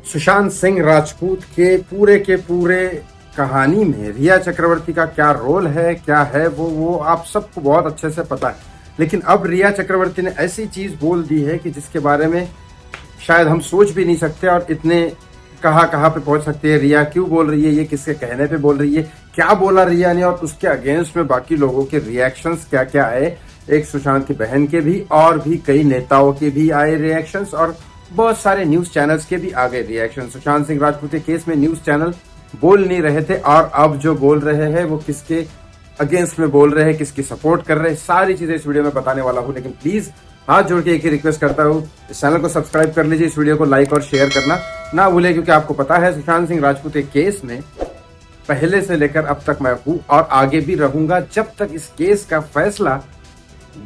सुशांत सिंह राजपूत के पूरे कहानी में रिया चक्रवर्ती का क्या रोल है, क्या है वो आप सबको बहुत अच्छे से पता है। लेकिन अब रिया चक्रवर्ती ने ऐसी चीज बोल दी है कि जिसके बारे में शायद हम सोच भी नहीं सकते, और इतने कहाँ पे पहुंच सकते हैं। रिया क्यों बोल रही है, ये किसके कहने पे बोल रही है, क्या बोला रिया ने, और उसके अगेंस्ट में बाकी लोगों के रिएक्शंस क्या क्या आए। एक सुशांत की बहन के भी और भी कई नेताओं के भी आए रिएक्शंस, और बहुत सारे न्यूज चैनल्स के भी आ गए रिएक्शन। सुशांत सिंह राजपूत के केस में न्यूज चैनल बोल नहीं रहे थे, और अब जो बोल रहे हैं वो किसके अगेंस्ट में बोल रहे हैं, किसकी सपोर्ट कर रहे हैं, सारी चीजें इस वीडियो में बताने वाला हूं। लेकिन प्लीज हाथ जोड़ के एक ही रिक्वेस्ट करता हूं, इस चैनल को सब्सक्राइब कर लीजिए, इस वीडियो को लाइक और शेयर करना ना भूले, क्योंकि आपको पता है सुशांत सिंह राजपूत के केस में पहले से लेकर अब तक मैं हूं और आगे भी रहूंगा जब तक इस केस का फैसला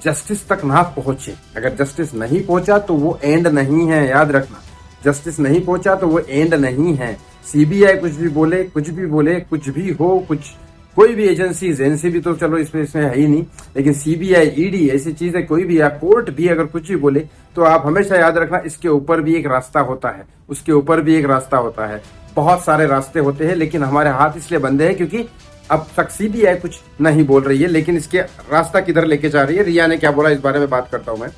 जस्टिस तक ना पहुंचे। अगर जस्टिस नहीं पहुंचा तो वो एंड नहीं है, याद रखना। जस्टिस नहीं पहुंचा तो वो एंड नहीं है। सीबीआई कुछ भी बोले, कुछ भी हो, कोई भी एजेंसीज, एनसीबी तो चलो इसमें है ही नहीं, लेकिन सीबीआई, ईडी ऐसी चीजें कोई भी, या कोर्ट भी अगर कुछ भी बोले तो आप हमेशा याद रखना इसके ऊपर भी एक रास्ता होता है, उसके ऊपर भी एक रास्ता होता है। बहुत सारे रास्ते होते हैं, लेकिन हमारे हाथ इसलिए बंधे हैं क्योंकि अब तक सीबीआई कुछ नहीं बोल रही है। लेकिन इसके रास्ता किधर लेके जा रही है, रिया ने क्या बोला, इस बारे में बात करता हूं मैं।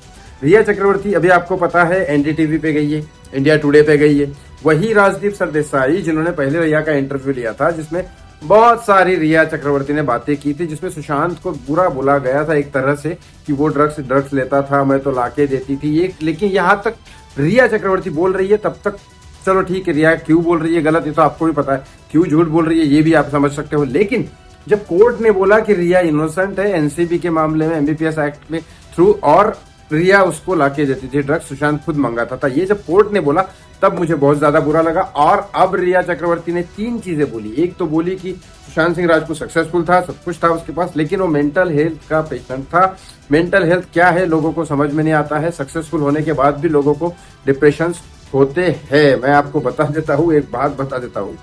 रिया चक्रवर्ती अभी आपको पता है एनडीटीवी पे गई है, इंडिया टुडे पे गई है। वही राजदीप सरदेसाई जिन्होंने पहले रिया का इंटरव्यू लिया था, जिसमें बहुत सारी रिया चक्रवर्ती ने बातें की थी, जिसमें सुशांत को बुरा बोला गया था एक तरह से कि वो ड्रग्स लेता था, मैं तो लाके देती थी ये। लेकिन यहाँ तक रिया चक्रवर्ती बोल रही है, तब तक चलो ठीक है, रिया क्यों बोल रही है गलत, ये तो आपको भी पता है, क्यों झूठ बोल रही है ये भी आप समझ सकते हो। लेकिन जब कोर्ट ने बोला कि रिया इनोसेंट है एनसीबी के मामले में, एमबीपीएस एक्ट में थ्रू, और रिया उसको लाके देती थी ड्रग्स, सुशांत खुद मंगाता था, ये जब कोर्ट ने बोला तब मुझे बहुत ज्यादा बुरा लगा। और अब रिया चक्रवर्ती ने तीन चीजें बोली। एक तो बोली कि सुशांत सिंह राजपूत सक्सेसफुल था, सब कुछ था उसके पास, लेकिन वो मेंटल हेल्थ का पेशेंट था। मेंटल हेल्थ क्या है लोगों को समझ में नहीं आता है। सक्सेसफुल होने के बाद भी लोगों को डिप्रेशन होते हैं। मैं आपको बता देता हूँ, एक बात बता देता हूँ,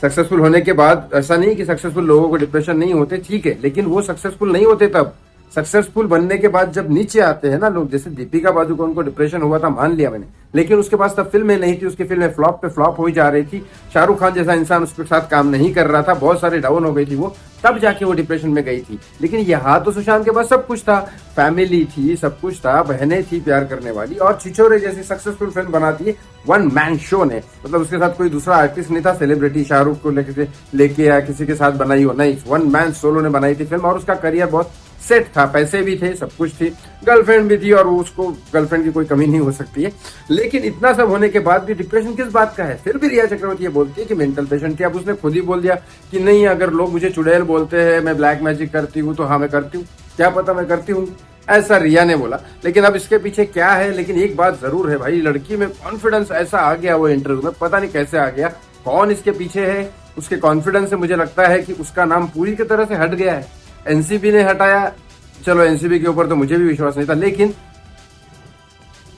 सक्सेसफुल होने के बाद ऐसा नहीं कि सक्सेसफुल लोगों को डिप्रेशन नहीं होते, ठीक है, लेकिन वो सक्सेसफुल नहीं होते तब। सक्सेसफुल बनने के बाद जब नीचे आते हैं ना लोग, जैसे दीपिका पादुकोण को डिप्रेशन हुआ था, मान लिया मैंने, लेकिन उसके पास तब फिल्में नहीं थी, उसकी फिल्में फ्लॉप पे फ्लॉप हो जा रही थी, शाहरुख खान जैसा इंसान उसके साथ काम नहीं कर रहा था, बहुत सारे डाउन हो गई थी वो, तब जाके वो डिप्रेशन में गई थी। लेकिन यहाँ तो सुशांत के पास सब कुछ था, फैमिली थी, सब कुछ था, बहनें थी प्यार करने वाली, और छिछोरे जैसी सक्सेसफुल फिल्म बनाती है वन मैन शो ने, मतलब उसके साथ कोई दूसरा आर्टिस्ट नहीं था, सेलिब्रिटी शाहरुख को लेके या किसी के साथ बनाई हो, नहीं, वन मैन सोलो ने बनाई थी फिल्म, और उसका करियर बहुत सेट था, पैसे भी थे, सब कुछ थी, गर्लफ्रेंड भी थी, और उसको गर्लफ्रेंड की कोई कमी नहीं हो सकती है। लेकिन इतना सब होने के बाद भी डिप्रेशन किस बात का है, फिर भी रिया चक्रवर्ती ये बोलती है कि मेंटल पेशेंट थी। अब उसने खुद ही बोल दिया कि नहीं, अगर लोग मुझे चुड़ैल बोलते हैं, मैं ब्लैक मैजिक करती हूँ, तो हाँ मैं करती हूँ, क्या पता मैं करती हूँ, ऐसा रिया ने बोला। लेकिन अब इसके पीछे क्या है, लेकिन एक बात जरूर है भाई, लड़की में कॉन्फिडेंस ऐसा आ गया वो इंटरव्यू में, पता नहीं कैसे आ गया, कौन इसके पीछे है, उसके कॉन्फिडेंस से मुझे लगता है कि उसका नाम पूरी की तरह से हट गया है। एनसीबी ने हटाया, चलो एनसीबी के ऊपर तो मुझे भी विश्वास नहीं था, लेकिन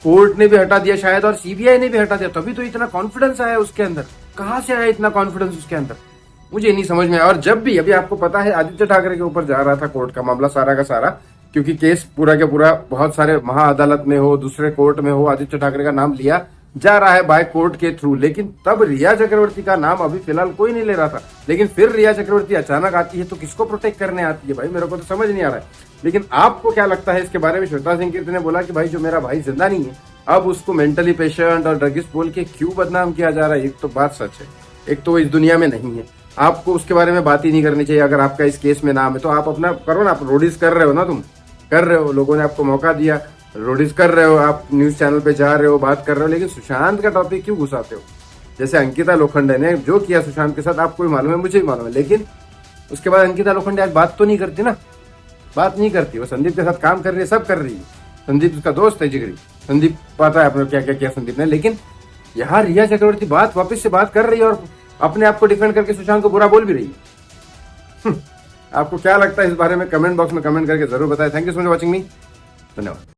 कोर्ट ने भी हटा दिया शायद, और सीबीआई ने भी हटा दिया, तभी तो इतना कॉन्फिडेंस आया उसके अंदर। कहां से आया इतना कॉन्फिडेंस उसके अंदर, मुझे नहीं समझ में आया। और जब भी, अभी आपको पता है आदित्य ठाकरे के ऊपर जा रहा था कोर्ट का मामला सारा का सारा, क्योंकि केस पूरा के पूरा बहुत सारे महाअदालत में हो, दूसरे कोर्ट में हो, आदित्य ठाकरे का नाम लिया जा रहा है बाय कोर्ट के थ्रू, लेकिन तब रिया चक्रवर्ती का नाम अभी फिलहाल कोई नहीं ले रहा था। लेकिन फिर रिया चक्रवर्ती अचानक आती है, तो किसको प्रोटेक्ट करने आती है भाई, मेरे को तो समझ नहीं आ रहा है। लेकिन आपको क्या लगता है इसके बारे में? श्वेता सिंह कीर्ति ने बोला कि भाई जो मेरा भाई जिंदा नहीं है, अब उसको मेंटली पेशेंट और ड्रगिस्ट बोल के क्यों बदनाम किया जा रहा है। एक तो बात सच है, एक तो इस दुनिया में नहीं है, आपको उसके बारे में बात ही नहीं करनी चाहिए। अगर आपका इस केस में नाम है तो आप अपना करो ना, आप रोडीज कर रहे हो ना, तुम कर रहे हो, लोगों ने आपको मौका दिया, रोडीज कर रहे हो, आप न्यूज चैनल पे जा रहे हो, बात कर रहे हो, लेकिन सुशांत का टॉपिक क्यों घुसाते हो? जैसे अंकिता लोखंडे ने जो किया सुशांत के साथ, आपको भी मालूम है, मुझे भी मालूम है, लेकिन उसके बाद अंकिता लोखंडे आज बात तो नहीं करती ना, बात नहीं करती। वो संदीप के साथ काम कर रही है, सब कर रही है, संदीप उसका दोस्त है जिगरी, संदीप पता है अपने क्या क्या किया संदीप ने। लेकिन यहाँ रिया चक्रवर्ती बात वापस से बात कर रही है, और अपने आप को डिफेंड करके सुशांत को बुरा बोल भी रही है। आपको क्या लगता है इस बारे में? कमेंट बॉक्स में कमेंट करके जरूर बताएं। Thank you so much watching मी, धन्यवाद।